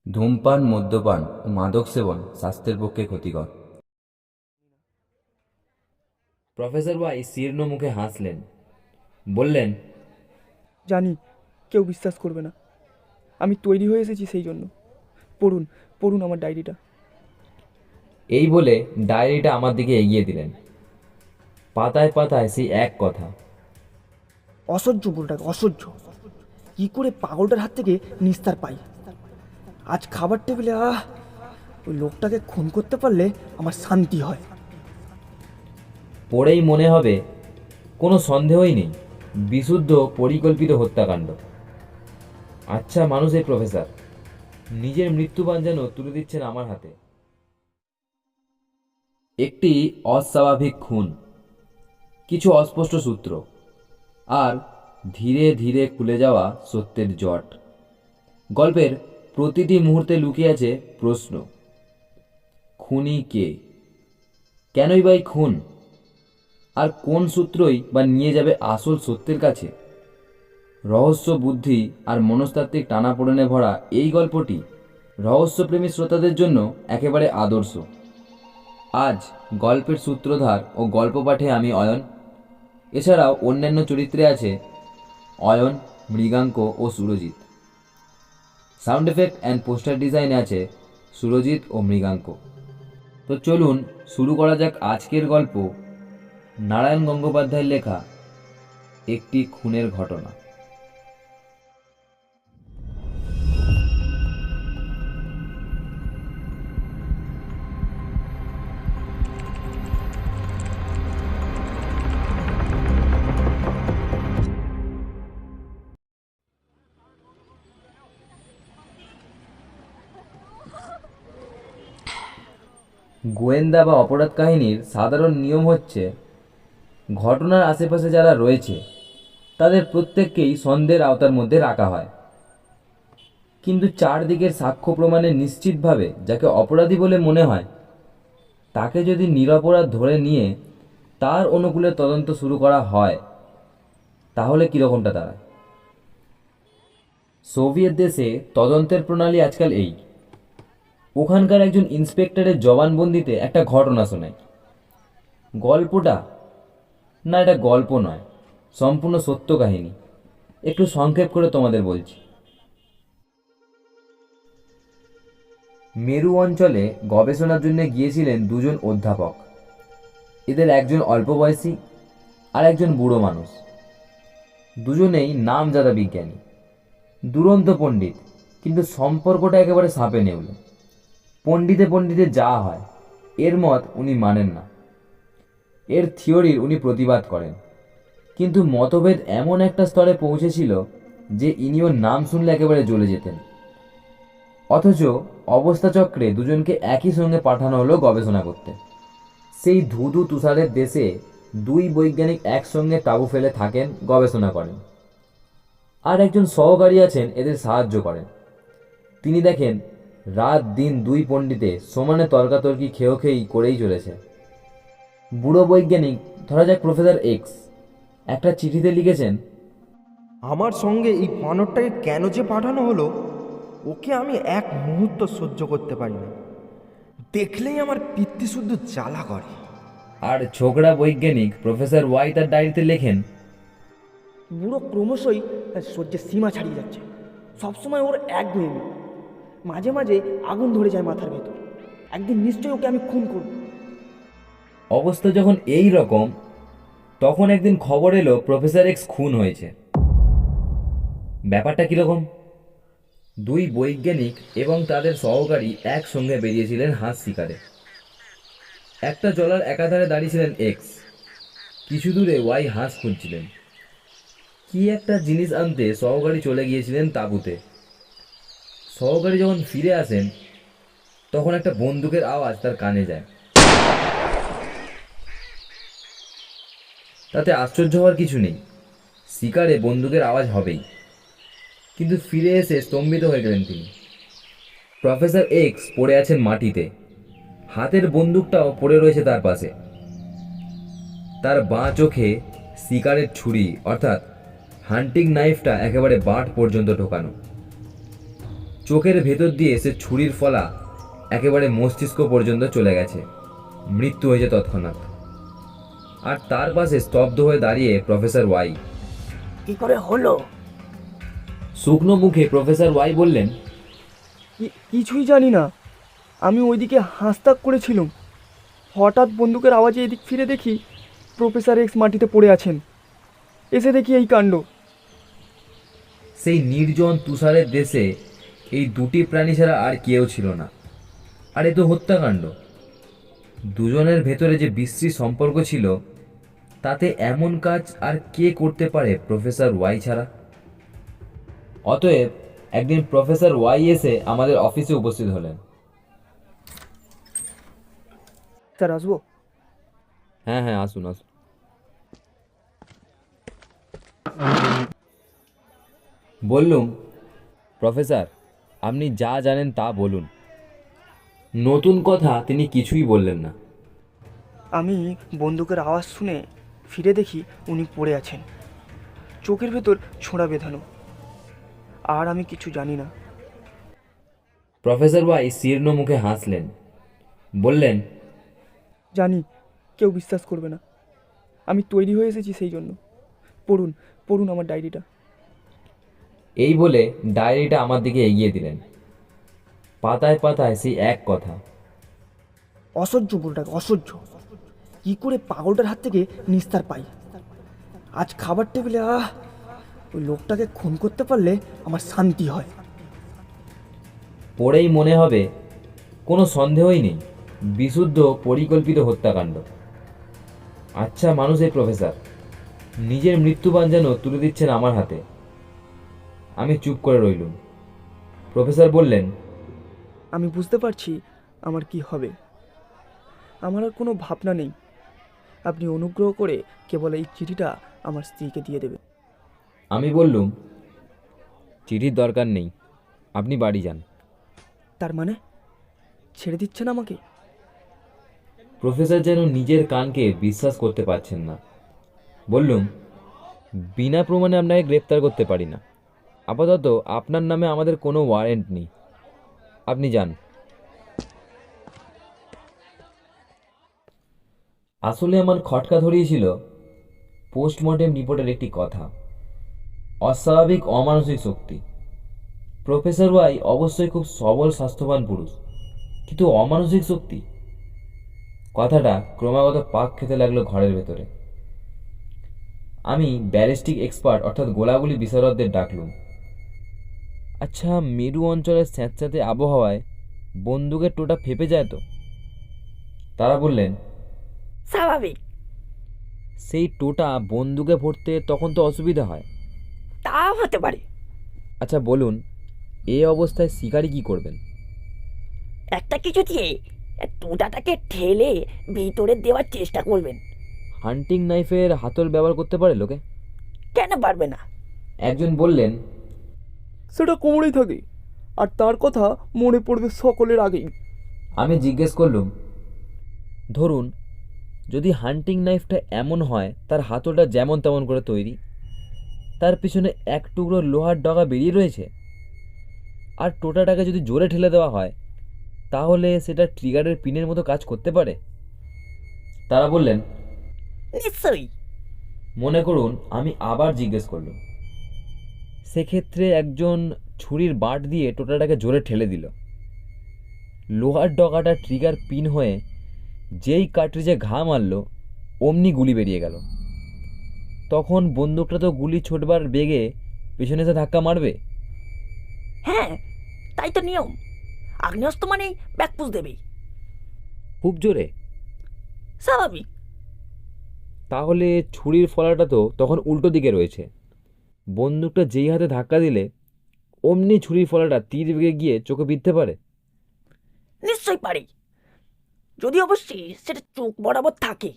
ধূমপান, মদ্যপান ও মাদক সেবন স্বাস্থ্যের পক্ষে ক্ষতিকর। প্রফেসর ওয়াই শীর্ণ মুখে হাসলেন, বললেন, জানি কেউ বিশ্বাস করবে না, আমি তৈরি হয়ে এসেছি সেই জন্য। পড়ুন, পড়ুন আমার ডায়েরিটা। এই বলে ডায়েরিটা আমার দিকে এগিয়ে দিলেন। পাতায় পাতায় সেই এক কথা। অসহ্য বুড়োটাকে, অসহ্য। কি করে পাগলটার হাত থেকে নিস্তার পাই। আজ খাবার টেবিলে ওই লোকটাকে খুন করতে পারলে আমার শান্তি হয়। পড়েই মনে হবে কোনো সন্দেহই নেই, বিশুদ্ধ পরিকল্পিত হত্যাকাণ্ড। আচ্ছা মানুষ এই প্রফেসর, নিজের মৃত্যুবান যেন তুলে দিচ্ছেন আমার হাতে। একটি অস্বাভাবিক খুন, কিছু অস্পষ্ট সূত্র, আর ধীরে ধীরে খুলে যাওয়া সত্যের জট। গল্পের প্রতিটি মুহূর্তে লুকিয়ে আছে প্রশ্ন: খুনি কে, কেনই বাই খুন, আর কোন সূত্রই বা নিয়ে যাবে আসল সত্যের কাছে? রহস্য, বুদ্ধি আর মনস্তাত্ত্বিক টানাপোড়েনে ভরা এই গল্পটি রহস্যপ্রেমী শ্রোতাদের জন্য একেবারে আদর্শ। আজ গল্পের সূত্রধার ও গল্প পাঠে আমি অয়ন। এছাড়াও অন্যান্য চরিত্রে আছে অয়ন, মৃগাঙ্ক ও Surajit. Sound effect and poster ডিজাইনে আছে সুরজিৎ ও মৃগাঙ্ক। তো চলুন শুরু করা যাক আজকের গল্প, নারায়ণ গঙ্গোপাধ্যায়ের লেখা একটি খুনের ঘটনা। গোয়েন্দা বা অপরাধ কাহিনীর সাধারণ নিয়ম হচ্ছে, ঘটনার আশেপাশে যারা রয়েছে তাদের প্রত্যেককেই সন্দেহের আওতার মধ্যে রাখা হয়। কিন্তু চারদিকের সাক্ষ্য প্রমাণে নিশ্চিতভাবে যাকে অপরাধী বলে মনে হয় তাকে যদি নিরপরাধ ধরে নিয়ে তার অনুকূলে তদন্ত শুরু করা হয়, তাহলে কীরকমটা দাঁড়ায়? সোভিয়েত দেশে তদন্তের প্রণালী আজকাল এই: ওখানকার একজন ইন্সপেক্টরের জবানবন্দিতে একটা ঘটনা শোনায়। গল্পটা না, এটা গল্প নয়, সম্পূর্ণ সত্য কাহিনী। একটু সংক্ষেপ করে তোমাদের বলছি। মেরু অঞ্চলে গবেষণার জন্য গিয়েছিলেন দুজন অধ্যাপক। এদের একজন অল্প বয়সী আর একজন বুড়ো মানুষ। দুজনেই নামজাদা বিজ্ঞানী, দুরন্ত পণ্ডিত, কিন্তু সম্পর্কটা একেবারে সাপে নেউলে। পণ্ডিতে পণ্ডিতে যা হয় এর মত উনি মানেন না, এর থিওরির উনি প্রতিবাদ করেন। কিন্তু মতভেদ এমন একটা স্তরে পৌঁছেছিল যে ইনিও নাম শুনলে একেবারে জ্বলে যেতেন। অথচ অবস্থা চক্রে দুজনকে একই সঙ্গে পাঠানো হলো গবেষণা করতে। সেই ধুধু তুষারের দেশে দুই বৈজ্ঞানিক একসঙ্গে তাঁবু ফেলে থাকেন, গবেষণা করেন। আর একজন সহকারী আছেন, এদের সাহায্য করেন। তিনি দেখেন রাত দিন দুই পণ্ডিতে সমানে তর্কাতর্কি খেয়েই করেই চলেছে। বুড়ো বৈজ্ঞানিক, ধরা যাক প্রফেসর এক্স, একটা চিঠিতে লিখেছেন, আমার সঙ্গে এই বানরটাকে কেন যে পাঠানো হলো, ওকে আমি এক মুহূর্ত সহ্য করতে পারি না। দেখলেই আমার পিত্তি শুদ্ধ জ্বালা করে। আর ছোকরা বৈজ্ঞানিক প্রফেসর ওয়াই তার ডায়েরিতে লেখেন, বুড়ো ক্রমশই সহ্যের সীমা ছাড়িয়ে যাচ্ছে। সবসময় ওর একগুঁয়েমি, মাঝে মাঝে আগুন ধরে যায় মাথার ভেতর। একদিন নিশ্চয়ই ওকে আমি খুন করব। অবস্থা যখন এই রকম, তখন একদিন খবর এলো প্রফেসর এক্স খুন হয়েছে। ব্যাপারটা কীরকম? দুই বৈজ্ঞানিক এবং তাদের সহকারী একসঙ্গে বেরিয়েছিলেন হাঁস শিকারে। একটা জলার একাধারে দাঁড়িয়েছিলেন এক্স, কিছু দূরে ওয়াই হাঁস খুঁজছিলেন। কি একটা জিনিস আনতে সহকারী চলে গিয়েছিলেন তাঁবুতে। সহকারী যখন ফিরে আসেন তখন একটা বন্দুকের আওয়াজ তার কানে যায়। তাতে আশ্চর্য হওয়ার কিছু নেই, শিকারে বন্দুকের আওয়াজ হবেই। কিন্তু ফিরে এসে স্তম্ভিত হয়ে গেলেন তিনি। প্রফেসর এক্স পড়ে আছেন মাটিতে, হাতের বন্দুকটাও পড়ে রয়েছে তার পাশে। তার বাঁ চোখে শিকারের ছুরি অর্থাৎ হান্টিং নাইফটা একেবারে বাট পর্যন্ত ঢোকানো। চোখের ভেতর দিয়ে সে ছুরির ফলা একেবারে মস্তিষ্ক পর্যন্ত চলে গেছে। মৃত্যু হয়েছে তৎক্ষণাৎ। আর তার পাশে স্তব্ধ হয়ে দাঁড়িয়ে প্রফেসর ওয়াই। কি করে হলো? শুকনো মুখে প্রফেসর ওয়াই বললেন, কিছুই জানি না। আমি ওইদিকে হাঁসতাক করেছিলাম, হঠাৎ বন্দুকের আওয়াজে এদিক ফিরে দেখি প্রফেসর এক্স মাটিতে পড়ে আছেন। এসে দেখি এই কাণ্ড। সেই নির্জন তুষারের দেশে এই দুটি প্রাণী ছাড়া আর কেউ ছিল না। আর এ তো হত্যাকাণ্ড। দুজনের ভেতরে যে বিশ্রী সম্পর্ক ছিল, তাতে এমন কাজ আর কে করতে পারে প্রফেসর ওয়াই ছাড়া? অতএব একদিন প্রফেসর ওয়াই এসে আমাদের অফিসে উপস্থিত হলেন। স্যার আসবো? হ্যাঁ হ্যাঁ, আসুন আসুন। বললুম, প্রফেসর, আপনি যা জানেন তা বলুন। নতুন কথা তিনি কিছুই বললেন না। আমি বন্দুকের আওয়াজ শুনে ফিরে দেখি উনি পড়ে আছেন, চোখের ভেতর ছোঁড়া বেঁধানো। আর আমি কিছু জানি না। প্রফেসর ওয়াই শীর্ণ মুখে হাসলেন, বললেন, জানি কেউ বিশ্বাস করবে না, আমি তৈরি হয়ে এসেছি সেই জন্য। পড়ুন পড়ুন আমার ডায়েরিটা। এই বলে ডায়েরিটা আমার দিকে এগিয়ে দিলেন। পাতায় পাতায় সেই এক কথা। অসহ্য বুড়োটাকে, অসহ্য। কি করে পাগলটার হাত থেকে নিস্তার পাই। আজ খাবার টেবিলে ওই লোকটাকে খুন করতে পারলে আমার শান্তি হয়। পড়েই মনে হবে কোনো সন্দেহই নেই, বিশুদ্ধ পরিকল্পিত হত্যাকাণ্ড। আচ্ছা মানুষ এই প্রফেসর, নিজের মৃত্যুবান যেন তুলে দিচ্ছেন আমার হাতে। আমি চুপ করে রইলুম। প্রফেসর বললেন, আমি বুঝতে পারছি আমার কি হবে। আমার আর কোনো ভাবনা নেই। আপনি অনুগ্রহ করে কেবল এই চিঠিটা আমার স্ত্রীকে দিয়ে দেবেন। আমি বললুম, চিঠির দরকার নেই, আপনি বাড়ি যান। তার মানে ছেড়ে দিচ্ছেন আমাকে? প্রফেসর যেন নিজের কানকে বিশ্বাস করতে পারছেন না। বললুম, বিনা প্রমাণে আপনাকে গ্রেপ্তার করতে পারি না। আপাতত আপনার নামে আমাদের কোনো ওয়ারেন্ট নেই, আপনি যান। আসলে আমার খটকা ধরিয়েছিল পোস্টমর্টেম রিপোর্টের একটি কথা, অস্বাভাবিক অমানসিক শক্তি। প্রফেসর ওয়াই অবশ্যই খুব সবল স্বাস্থ্যবান পুরুষ, কিন্তু অমানসিক শক্তি, কথাটা ক্রমাগত পাক খেতে লাগলো ঘরের ভেতরে। আমি ব্যালিস্টিক এক্সপার্ট অর্থাৎ গোলাগুলি বিশারদদের ডাকলুম। আচ্ছা, মেরু অঞ্চলের স্যাঁতস্যাঁতে আবহাওয়ায় বন্দুকের টোটা ফেপে যায় তো? তারা বললেন, স্বাভাবিক। সেই টোটা বন্দুকে ভরতে তখন তো অসুবিধা হয়। তাও হতে পারে। আচ্ছা বলুন, এই অবস্থায় শিকারি কি করবেন? একটা কিছু দিয়ে টুটাটাকে ঠেলে ভিতরে দেওয়ার চেষ্টা করবেন। হান্টিং নাইফের হাতল ব্যবহার করতে পারে লোকে? কেন পারবে না? একজন বললেন, সেটা কোমরেই থাকে, আর তার কথা মনে পড়বে সকলের আগেই। আমি জিজ্ঞেস করলুম, ধরুন যদি হান্টিং নাইফটা এমন হয় তার হাতলটা যেমন তেমন করে তৈরি, তার পিছনে এক টুকরো লোহার ডগা বেরিয়ে রয়েছে, আর টোটাটাকে যদি জোরে ঠেলে দেওয়া হয়, তাহলে সেটা ট্রিগারের পিনের মতো কাজ করতে পারে? তারা বললেন, নিশ্চয়ই। মনে করুন আমি আবার জিজ্ঞেস করলুম, সেক্ষেত্রে একজন ছুরির বাট দিয়ে টোটাটাকে জোরে ঠেলে দিল, লোহার ডগাটা ট্রিগার পিন হয়ে যেই কার্ট্রিজে ঘা মারল অমনি গুলি বেরিয়ে গেল। তখন বন্দুকটা তো গুলি ছোটবার বেগে পেছনে এসে ধাক্কা মারবে। হ্যাঁ, তাই তো নিয়ম। আগ্নেয়াস্ত্র মানেই ব্যাকপুশ দেবে। খুব জোরে? স্বাভাবিক। তাহলে ছুরির ফলাটা তো তখন উল্টো দিকে রয়েছে। বন্দুকটা যেই হাতে ধাক্কা দিলে অমনি ছুরির ফলাটা তীর বেগে গিয়ে চোখে বিঁধতে পারে। নিশ্চয়ই পারে, যদি অবশ্যই সেটা চোখ বরাবর থাকে।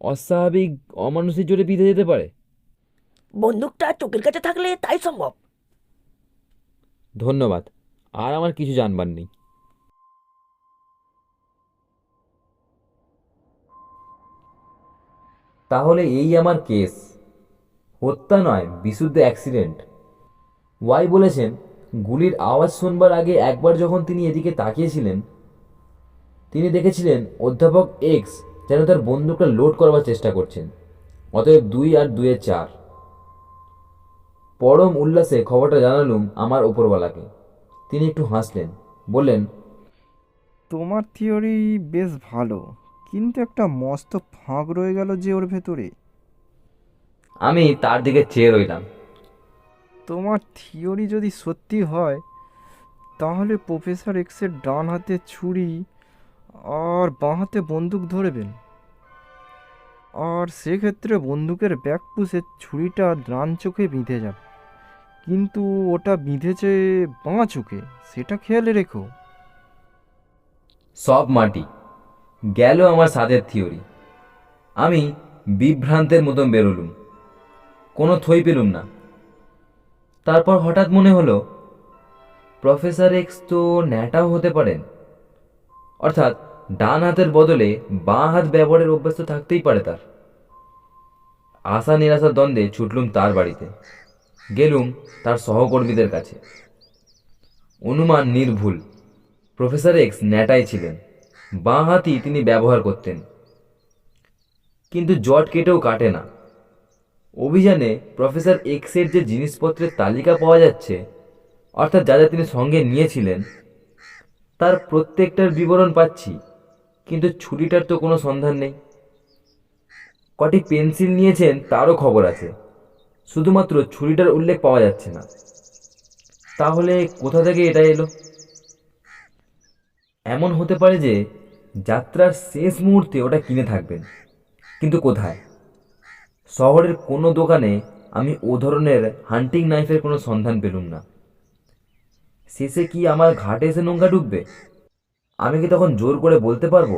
অস্বাভাবিক অমানুষিক জোরে বিঁধে যেতে পারে। বন্দুকটা চোখের কাছে থাকলে তাই সম্ভব। ধন্যবাদ, আর আমার কিছু জানবার নেই। তাহলে এই আমার কেস, হত্যা নয়, বিশুদ্ধ অ্যাক্সিডেন্ট। ওয়াই বলেছেন গুলির আওয়াজ শুনবার আগে একবার যখন তিনি এদিকে তাকিয়েছিলেন, তিনি দেখেছিলেন অধ্যাপক এক্স যেন তার বন্দুকটা লোড করবার চেষ্টা করছেন। অতএব 2 আর 2 4। পরম উল্লাসে খবরটা জানালুম আমার ওপরওয়ালাকে। তিনি একটু হাসলেন, বললেন, তোমার থিওরি বেশ ভালো, কিন্তু একটা মস্ত ফাঁক রয়ে গেল যে ওর ভেতরে। আমি তার দিকে চেয়ে রইলাম। তোমার থিওরি যদি সত্যি হয়, তাহলে প্রফেসর এক্সের ডান হাতে ছুরি আর বাঁ হাতে বন্দুক ধরবেন, আর সেক্ষেত্রে বন্দুকের ব্যাক পুষে ছুরিটা ডান চোখে বিঁধে যাবে, কিন্তু ওটা বিঁধেছে বাঁ চোখে, সেটা খেয়ালে রেখো। সব মাটি গেল আমার সাধের থিওরি। আমি বিভ্রান্তের মতন বেরোলুম, কোনো থই পেলুম না। তারপর হঠাৎ মনে হলো প্রফেসর এক্স তো ন্যাটাও হতে পারেন, অর্থাৎ ডান হাতের বদলে বাঁ হাত ব্যবহারের অভ্যাস তো থাকতেই পারে তার। আশা নিরাশার দ্বন্দ্বে ছুটলুম তার বাড়িতে, গেলুম তার সহকর্মীদের কাছে। অনুমান নির্ভুল, প্রফেসর এক্স ন্যাটাই ছিলেন, বাঁ হাতই তিনি ব্যবহার করতেন। কিন্তু জট কেটেও কাটে না। অভিযানে প্রফেসর এক্সের যে জিনিসপত্রের তালিকা পাওয়া যাচ্ছে, অর্থাৎ যা যা তিনি সঙ্গে নিয়েছিলেন, তার প্রত্যেকটার বিবরণ পাচ্ছি, কিন্তু ছুরিটার তো কোনো সন্ধান নেই। কটি পেন্সিল নিয়েছেন তারও খবর আছে, শুধুমাত্র ছুরিটার উল্লেখ পাওয়া যাচ্ছে না। তাহলে কোথা থেকে এটা এলো? এমন হতে পারে যে যাত্রার শেষ মুহূর্তে ওটা কিনে থাকবেন, কিন্তু কোথায়? শহরের কোনো দোকানে আমি ও ধরনের হান্টিং নাইফের কোনো সন্ধান পেলুম না। শেষে কি আমার ঘাটে এসে নোংরা ডুববে? আমি কি তখন জোর করে বলতে পারবো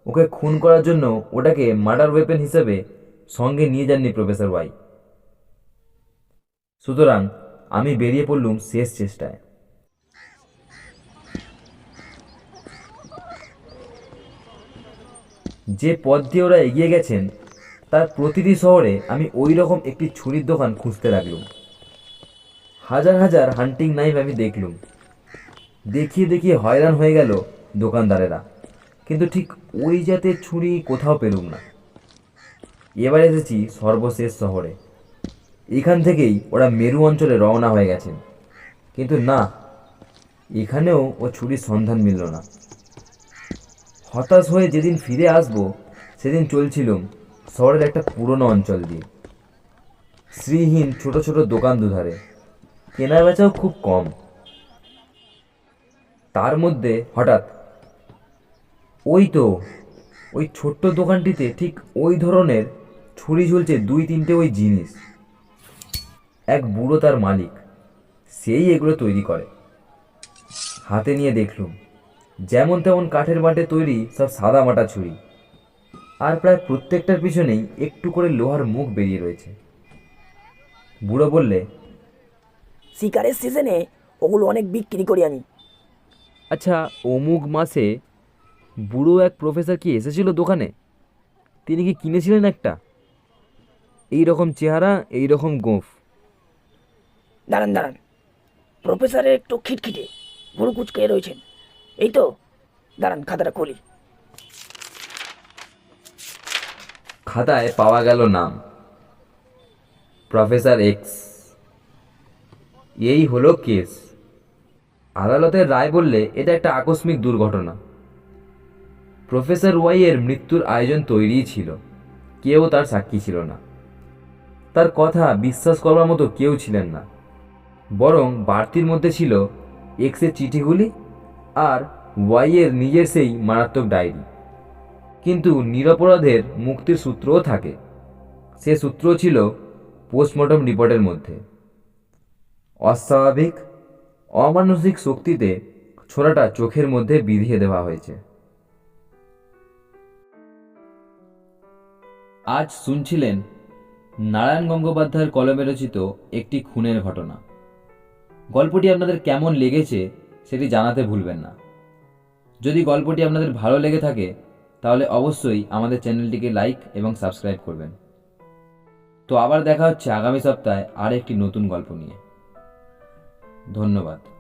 ওকে খুন করার জন্য ওটাকে মার্ডার ওয়েপেন হিসেবে সঙ্গে নিয়ে যাননি প্রফেসর ওয়াই? সুতরাং আমি বেরিয়ে পড়লুম শেষ চেষ্টায়। যে পথ দিয়ে ওরা এগিয়ে গেছেন তার প্রতিটি শহরে আমি ওই রকম একটি ছুরির দোকান খুঁজতে লাগলুম। হাজার হাজার হান্টিং নাইফ আমি দেখলুম, দেখিয়ে দেখিয়ে হয়রান হয়ে গেল দোকানদারেরা, কিন্তু ঠিক ওই জাতের ছুরি কোথাও পেলুম না। এবার এসেছি সর্বশেষ শহরে। এখান থেকেই ওরা মেরু অঞ্চলে রওনা হয়ে গেছেন, কিন্তু না, এখানেও ও ছুরির সন্ধান মিলল না। হতাশ হয়ে যেদিন ফিরে আসবো সেদিন চলছিলুম শহরের একটা পুরনো অঞ্চল দিয়ে। শ্রীহীন ছোট ছোট দোকান দুধারে, কেনা বেচাও খুব কম। তার মধ্যে হঠাৎ ওই ছোট্ট দোকানটিতে ঠিক ওই ধরনের ছুরি ঝুলছে 2-3টে ওই জিনিস। এক বুড়ো তার মালিক, সেই এগুলো তৈরি করে। হাতে নিয়ে দেখলুম যেমন তেমন কাঠের বাটে তৈরি সব সাদা মাটা ছুরি, আর প্রায় প্রত্যেকটার পিছনেই একটু করে লোহার মুখ বেরিয়ে রয়েছে। বুড়ো বললে, শিকারের সিজনে ওগুলো অনেক বিক্রি করি আমি। আচ্ছা, অমুক মাসে বুড়ো এক প্রফেসর কি এসেছিল দোকানে? তিনি কি কিনেছিলেন একটা এই রকম চেহারা, এই রকম গোঁফ? দাঁড়ান দাঁড়ান, প্রফেসরের একটু খিটখিটে, ভুরু কুচকে রয়েছেন, এই তো। দাঁড়ান, খাতাটা খুলি। খাতায় পাওয়া গেল নাম প্রফেসর এক্স। এই হলো কেস। আদালতের রায় বললে এটা একটা আকস্মিক দুর্ঘটনা। প্রফেসর ওয়াই এর মৃত্যুর আয়োজন তৈরিই ছিল, কেউ তার সাক্ষী ছিল না। তার কথা বিশ্বাস করবার মতো কেউ ছিলেন না, বরং বাড়তির মধ্যে ছিল এক্সের চিঠিগুলি আর ওয়াই এর নিজের সেই মারাত্মক ডায়েরি। কিন্তু নিরপরাধের মুক্তির সূত্রও থাকে। সে সূত্র ছিল পোস্টমর্টম রিপোর্টের মধ্যে। অস্বাভাবিক অমানসিক শক্তিতে ছোড়াটা চোখের মধ্যে বিধিয়ে দেওয়া হয়েছে। আজ শুনছিলেন নারায়ণ গঙ্গোপাধ্যায়ের কলমে রচিত একটি খুনের ঘটনা। গল্পটি আপনাদের কেমন লেগেছে সেটি জানাতে ভুলবেন না। যদি গল্পটি আপনাদের ভালো লেগে থাকে তাহলে অবশ্যই আমাদের চ্যানেলটিকে লাইক এবং সাবস্ক্রাইব করবেন। তো আবার দেখা হচ্ছে আগামী সপ্তাহে আর একটি নতুন গল্প নিয়ে। ধন্যবাদ।